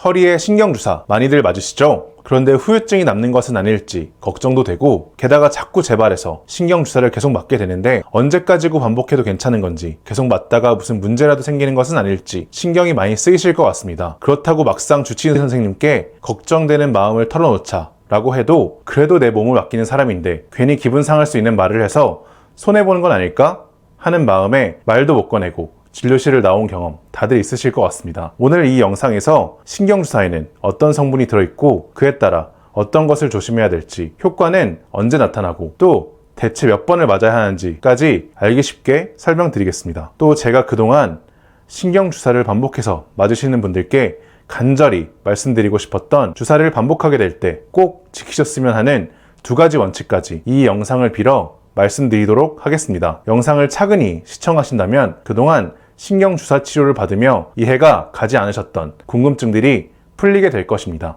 허리에 신경주사 많이들 맞으시죠? 그런데 후유증이 남는 것은 아닐지 걱정도 되고, 게다가 자꾸 재발해서 신경주사를 계속 맞게 되는데 언제까지고 반복해도 괜찮은 건지, 계속 맞다가 무슨 문제라도 생기는 것은 아닐지 신경이 많이 쓰이실 것 같습니다. 그렇다고 막상 주치의 선생님께 걱정되는 마음을 털어놓자 라고 해도 그래도 내 몸을 맡기는 사람인데 괜히 기분 상할 수 있는 말을 해서 손해보는 건 아닐까? 하는 마음에 말도 못 꺼내고 진료실을 나온 경험 다들 있으실 것 같습니다. 오늘 이 영상에서 신경주사에는 어떤 성분이 들어있고 그에 따라 어떤 것을 조심해야 될지, 효과는 언제 나타나고 또 대체 몇 번을 맞아야 하는지까지 알기 쉽게 설명드리겠습니다. 또 제가 그동안 신경주사를 반복해서 맞으시는 분들께 간절히 말씀드리고 싶었던, 주사를 반복하게 될 때 꼭 지키셨으면 하는 2가지 원칙까지 이 영상을 빌어 말씀드리도록 하겠습니다. 영상을 차근히 시청하신다면 그동안 신경주사 치료를 받으며 이해가 가지 않으셨던 궁금증들이 풀리게 될 것입니다.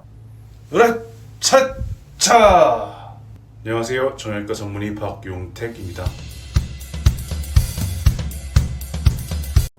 으라차차! 안녕하세요. 정형외과 전문의 박용택입니다.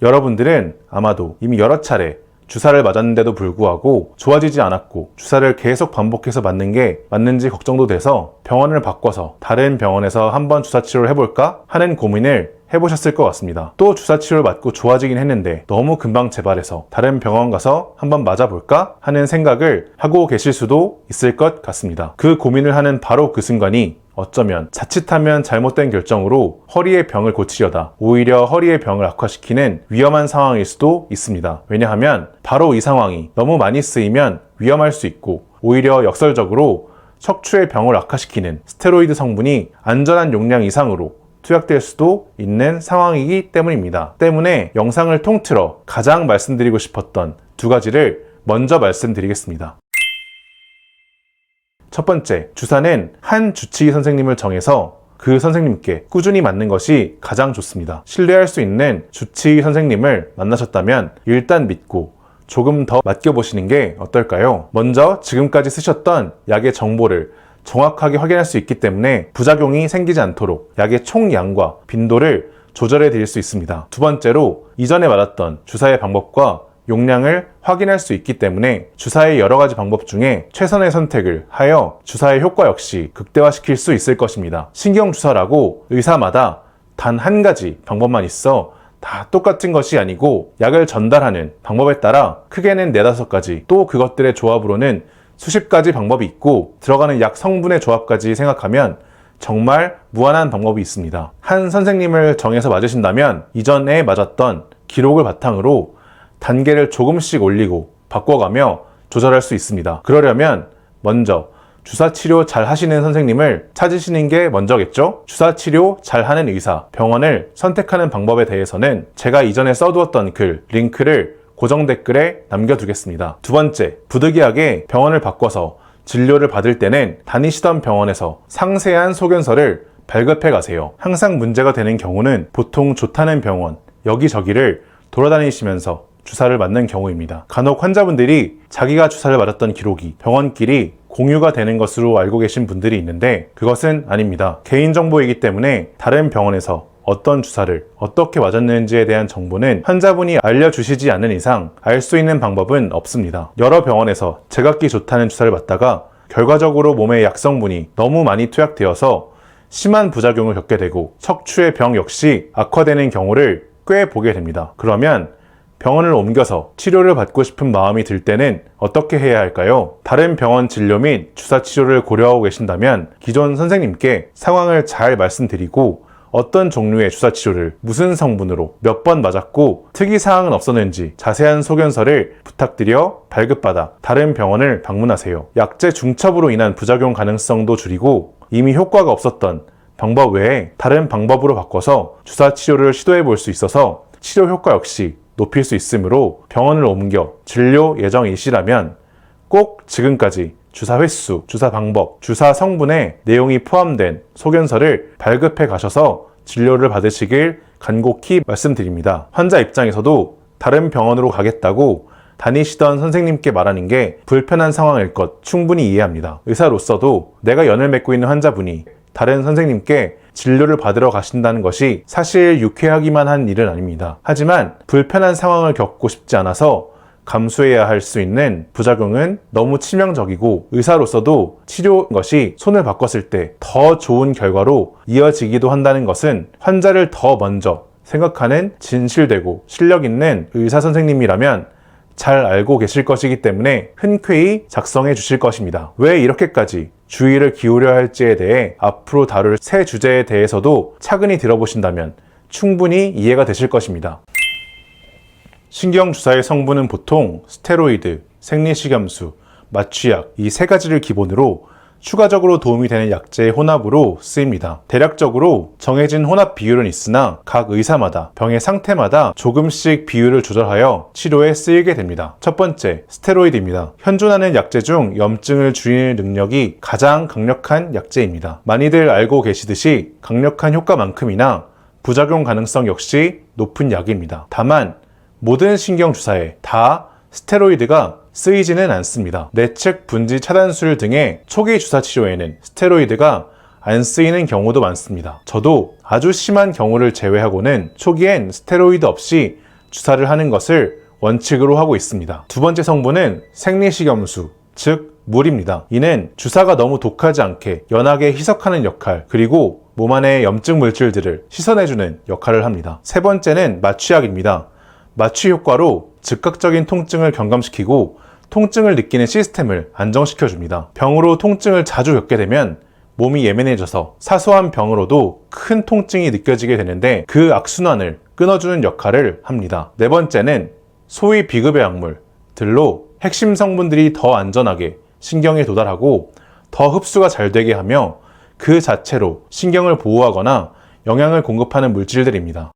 여러분들은 아마도 이미 여러 차례 주사를 맞았는데도 불구하고 좋아지지 않았고 주사를 계속 반복해서 맞는 게 맞는지 걱정도 돼서 병원을 바꿔서 다른 병원에서 한번 주사 치료를 해볼까 하는 고민을 해보셨을 것 같습니다. 또 주사 치료를 맞고 좋아지긴 했는데 너무 금방 재발해서 다른 병원 가서 한번 맞아볼까 하는 생각을 하고 계실 수도 있을 것 같습니다. 그 고민을 하는 바로 그 순간이 어쩌면 자칫하면 잘못된 결정으로 허리의 병을 고치려다 오히려 허리의 병을 악화시키는 위험한 상황일 수도 있습니다. 왜냐하면 바로 이 상황이 너무 많이 쓰이면 위험할 수 있고, 오히려 역설적으로 척추의 병을 악화시키는 스테로이드 성분이 안전한 용량 이상으로 투약될 수도 있는 상황이기 때문입니다. 때문에 영상을 통틀어 가장 말씀드리고 싶었던 2가지를 먼저 말씀드리겠습니다. 첫 번째, 주사는 한 주치의 선생님을 정해서 그 선생님께 꾸준히 맞는 것이 가장 좋습니다. 신뢰할 수 있는 주치의 선생님을 만나셨다면 일단 믿고 조금 더 맡겨보시는 게 어떨까요? 먼저 지금까지 쓰셨던 약의 정보를 정확하게 확인할 수 있기 때문에 부작용이 생기지 않도록 약의 총량과 빈도를 조절해 드릴 수 있습니다. 2번째로, 이전에 맞았던 주사의 방법과 용량을 확인할 수 있기 때문에 주사의 여러 가지 방법 중에 최선의 선택을 하여 주사의 효과 역시 극대화시킬 수 있을 것입니다. 신경주사라고 의사마다 단 한 가지 방법만 있어 다 똑같은 것이 아니고, 약을 전달하는 방법에 따라 크게는 4-5가지, 또 그것들의 조합으로는 수십 가지 방법이 있고, 들어가는 약 성분의 조합까지 생각하면 정말 무한한 방법이 있습니다. 한 선생님을 정해서 맞으신다면 이전에 맞았던 기록을 바탕으로 단계를 조금씩 올리고 바꿔가며 조절할 수 있습니다. 그러려면 먼저 주사 치료 잘 하시는 선생님을 찾으시는 게 먼저겠죠? 주사 치료 잘 하는 의사, 병원을 선택하는 방법에 대해서는 제가 이전에 써두었던 글, 링크를 고정 댓글에 남겨두겠습니다. 2번째, 부득이하게 병원을 바꿔서 진료를 받을 때는 다니시던 병원에서 상세한 소견서를 발급해 가세요. 항상 문제가 되는 경우는 보통 좋다는 병원, 여기저기를 돌아다니시면서 주사를 맞는 경우입니다. 간혹 환자분들이 자기가 주사를 맞았던 기록이 병원끼리 공유가 되는 것으로 알고 계신 분들이 있는데 그것은 아닙니다. 개인정보이기 때문에 다른 병원에서 어떤 주사를 어떻게 맞았는지에 대한 정보는 환자분이 알려주시지 않는 이상 알 수 있는 방법은 없습니다. 여러 병원에서 제각기 좋다는 주사를 맞다가 결과적으로 몸에 약성분이 너무 많이 투약되어서 심한 부작용을 겪게 되고 척추의 병 역시 악화되는 경우를 꽤 보게 됩니다. 그러면 병원을 옮겨서 치료를 받고 싶은 마음이 들 때는 어떻게 해야 할까요? 다른 병원 진료 및 주사 치료를 고려하고 계신다면 기존 선생님께 상황을 잘 말씀드리고 어떤 종류의 주사 치료를 무슨 성분으로 몇 번 맞았고 특이사항은 없었는지 자세한 소견서를 부탁드려 발급받아 다른 병원을 방문하세요. 약제 중첩으로 인한 부작용 가능성도 줄이고 이미 효과가 없었던 방법 외에 다른 방법으로 바꿔서 주사 치료를 시도해 볼 수 있어서 치료 효과 역시 높일 수 있으므로 병원을 옮겨 진료 예정이시라면 꼭 지금까지 주사 횟수, 주사 방법, 주사 성분의 내용이 포함된 소견서를 발급해 가셔서 진료를 받으시길 간곡히 말씀드립니다. 환자 입장에서도 다른 병원으로 가겠다고 다니시던 선생님께 말하는 게 불편한 상황일 것 충분히 이해합니다. 의사로서도 내가 연을 맺고 있는 환자분이 다른 선생님께 진료를 받으러 가신다는 것이 사실 유쾌하기만 한 일은 아닙니다. 하지만 불편한 상황을 겪고 싶지 않아서 감수해야 할 수 있는 부작용은 너무 치명적이고 의사로서도 치료인 것이 손을 바꿨을 때 더 좋은 결과로 이어지기도 한다는 것은 환자를 더 먼저 생각하는 진실되고 실력 있는 의사 선생님이라면 잘 알고 계실 것이기 때문에 흔쾌히 작성해 주실 것입니다. 왜 이렇게까지 주의를 기울여야 할지에 대해 앞으로 다룰 세 주제에 대해서도 차근히 들어보신다면 충분히 이해가 되실 것입니다. 신경주사의 성분은 보통 스테로이드, 생리식염수, 마취약 이 세 가지를 기본으로 추가적으로 도움이 되는 약제의 혼합으로 쓰입니다. 대략적으로 정해진 혼합 비율은 있으나 각 의사마다 병의 상태마다 조금씩 비율을 조절하여 치료에 쓰이게 됩니다. 첫 번째, 스테로이드입니다. 현존하는 약제 중 염증을 줄이는 능력이 가장 강력한 약제입니다. 많이들 알고 계시듯이 강력한 효과만큼이나 부작용 가능성 역시 높은 약입니다. 다만 모든 신경주사에 다 스테로이드가 쓰이지는 않습니다. 내측 분지 차단술 등의 초기 주사 치료에는 스테로이드가 안 쓰이는 경우도 많습니다. 저도 아주 심한 경우를 제외하고는 초기엔 스테로이드 없이 주사를 하는 것을 원칙으로 하고 있습니다. 두 번째 성분은 생리식염수, 즉 물입니다. 이는 주사가 너무 독하지 않게 연하게 희석하는 역할, 그리고 몸 안의 염증 물질들을 씻어내주는 역할을 합니다. 세 번째는 마취약입니다. 마취 효과로 즉각적인 통증을 경감시키고 통증을 느끼는 시스템을 안정시켜줍니다. 병으로 통증을 자주 겪게 되면 몸이 예민해져서 사소한 병으로도 큰 통증이 느껴지게 되는데 그 악순환을 끊어주는 역할을 합니다. 네 번째는 소위 비급여 약물들로 핵심 성분들이 더 안전하게 신경에 도달하고 더 흡수가 잘 되게 하며 그 자체로 신경을 보호하거나 영양을 공급하는 물질들입니다.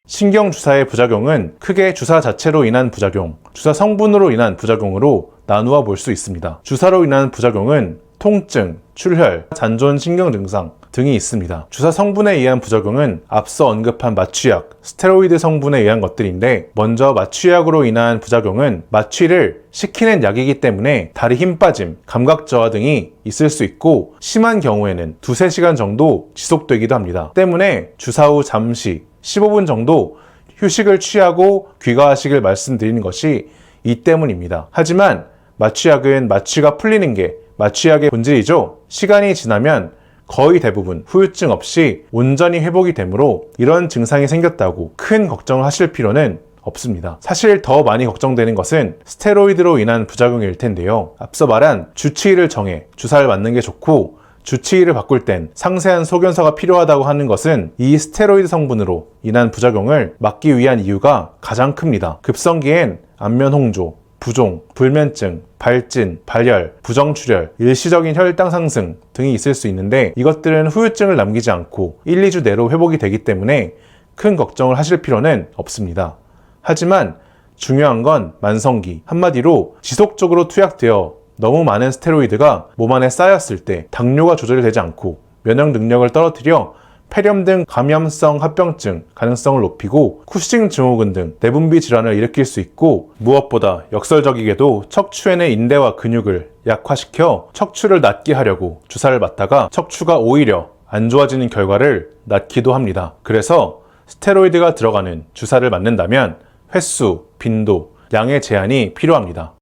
신경주사의 부작용은 크게 주사 자체로 인한 부작용, 주사 성분으로 인한 부작용으로 나누어 볼 수 있습니다. 주사로 인한 부작용은 통증, 출혈, 잔존 신경 증상 등이 있습니다. 주사 성분에 의한 부작용은 앞서 언급한 마취약, 스테로이드 성분에 의한 것들인데 먼저 마취약으로 인한 부작용은 마취를 시키는 약이기 때문에 다리 힘 빠짐, 감각 저하 등이 있을 수 있고 심한 경우에는 2-3시간 정도 지속되기도 합니다. 때문에 주사 후 잠시 15분 정도 휴식을 취하고 귀가하시길 말씀드리는 것이 이 때문입니다. 하지만 마취약은 마취가 풀리는 게 마취약의 본질이죠. 시간이 지나면 거의 대부분 후유증 없이 온전히 회복이 되므로 이런 증상이 생겼다고 큰 걱정을 하실 필요는 없습니다. 사실 더 많이 걱정되는 것은 스테로이드로 인한 부작용일 텐데요. 앞서 말한 주치의를 정해 주사를 맞는 게 좋고 주치의를 바꿀 땐 상세한 소견서가 필요하다고 하는 것은 이 스테로이드 성분으로 인한 부작용을 막기 위한 이유가 가장 큽니다. 급성기엔 안면 홍조, 부종, 불면증, 발진, 발열, 부정출혈, 일시적인 혈당 상승 등이 있을 수 있는데 이것들은 후유증을 남기지 않고 1-2주 내로 회복이 되기 때문에 큰 걱정을 하실 필요는 없습니다. 하지만 중요한 건 만성기, 한마디로 지속적으로 투약되어 너무 많은 스테로이드가 몸 안에 쌓였을 때 당뇨가 조절이 되지 않고 면역 능력을 떨어뜨려 폐렴 등 감염성 합병증 가능성을 높이고 쿠싱 증후군 등 내분비 질환을 일으킬 수 있고 무엇보다 역설적이게도 척추에는 인대와 근육을 약화시켜 척추를 낫게 하려고 주사를 맞다가 척추가 오히려 안 좋아지는 결과를 낳기도 합니다. 그래서 스테로이드가 들어가는 주사를 맞는다면 횟수, 빈도, 양의 제한이 필요합니다.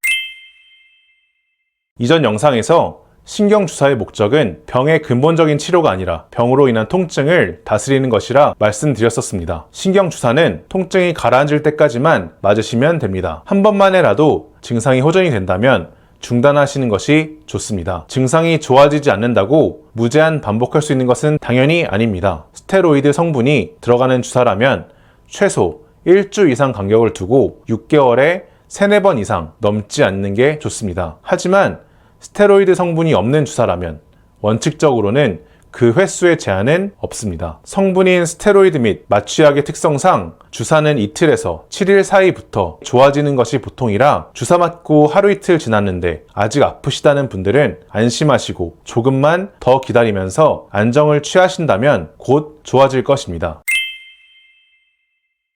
이전 영상에서 신경주사의 목적은 병의 근본적인 치료가 아니라 병으로 인한 통증을 다스리는 것이라 말씀드렸었습니다. 신경주사는 통증이 가라앉을 때까지만 맞으시면 됩니다. 한 번만에라도 증상이 호전이 된다면 중단하시는 것이 좋습니다. 증상이 좋아지지 않는다고 무제한 반복할 수 있는 것은 당연히 아닙니다. 스테로이드 성분이 들어가는 주사라면 최소 1주 이상 간격을 두고 6개월에 3-4번 이상 넘지 않는 게 좋습니다. 하지만 스테로이드 성분이 없는 주사라면 원칙적으로는 그 횟수의 제한은 없습니다. 성분인 스테로이드 및 마취약의 특성상 주사는 이틀에서 7일 사이부터 좋아지는 것이 보통이라 주사 맞고 하루 이틀 지났는데 아직 아프시다는 분들은 안심하시고 조금만 더 기다리면서 안정을 취하신다면 곧 좋아질 것입니다.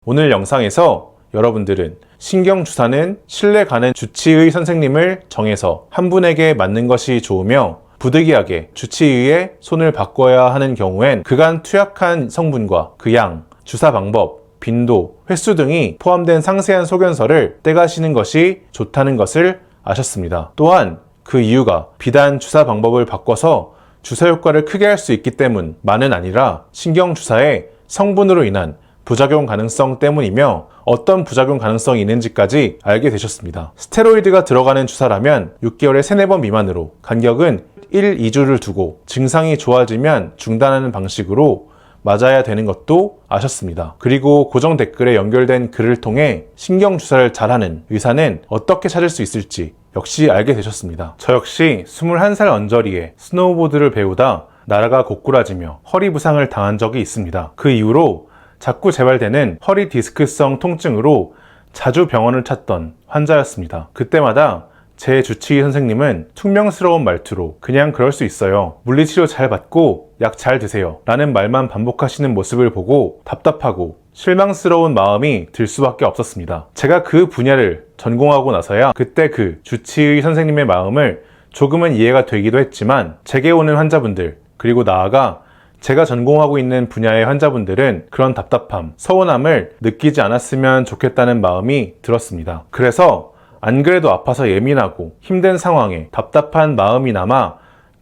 오늘 영상에서 여러분들은 신경주사는 신뢰 가는 주치의 선생님을 정해서 한 분에게 맞는 것이 좋으며 부득이하게 주치의의 손을 바꿔야 하는 경우엔 그간 투약한 성분과 그 양, 주사 방법, 빈도, 횟수 등이 포함된 상세한 소견서를 떼가시는 것이 좋다는 것을 아셨습니다. 또한 그 이유가 비단 주사 방법을 바꿔서 주사 효과를 크게 할 수 있기 때문만은 아니라 신경주사의 성분으로 인한 부작용 가능성 때문이며 어떤 부작용 가능성이 있는지까지 알게 되셨습니다. 스테로이드가 들어가는 주사라면 6개월에 3, 4번 미만으로 간격은 1, 2주를 두고 증상이 좋아지면 중단하는 방식으로 맞아야 되는 것도 아셨습니다. 그리고 고정 댓글에 연결된 글을 통해 신경주사를 잘하는 의사는 어떻게 찾을 수 있을지 역시 알게 되셨습니다. 저 역시 21살 언저리에 스노우보드를 배우다 나라가 고꾸라지며 허리 부상을 당한 적이 있습니다. 그 이후로 자꾸 재발되는 허리 디스크성 통증으로 자주 병원을 찾던 환자였습니다. 그때마다 제 주치의 선생님은 퉁명스러운 말투로 그냥 그럴 수 있어요. 물리치료 잘 받고 약 잘 드세요. 라는 말만 반복하시는 모습을 보고 답답하고 실망스러운 마음이 들 수밖에 없었습니다. 제가 그 분야를 전공하고 나서야 그때 그 주치의 선생님의 마음을 조금은 이해가 되기도 했지만 제게 오는 환자분들 그리고 나아가 제가 전공하고 있는 분야의 환자분들은 그런 답답함, 서운함을 느끼지 않았으면 좋겠다는 마음이 들었습니다. 그래서 안 그래도 아파서 예민하고 힘든 상황에 답답한 마음이 남아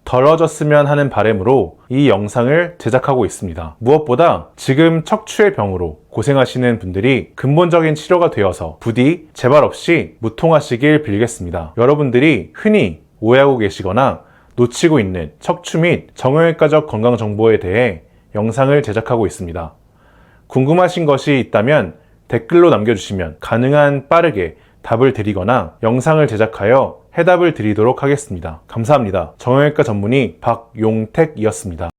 덜어졌으면 하는 바람으로 이 영상을 제작하고 있습니다. 무엇보다 지금 척추의 병으로 고생하시는 분들이 근본적인 치료가 되어서 부디 재발 없이 무통하시길 빌겠습니다. 여러분들이 흔히 오해하고 계시거나 놓치고 있는 척추 및 정형외과적 건강 정보에 대해 영상을 제작하고 있습니다. 궁금하신 것이 있다면 댓글로 남겨주시면 가능한 빠르게 답을 드리거나 영상을 제작하여 해답을 드리도록 하겠습니다. 감사합니다. 정형외과 전문의 박용택이었습니다.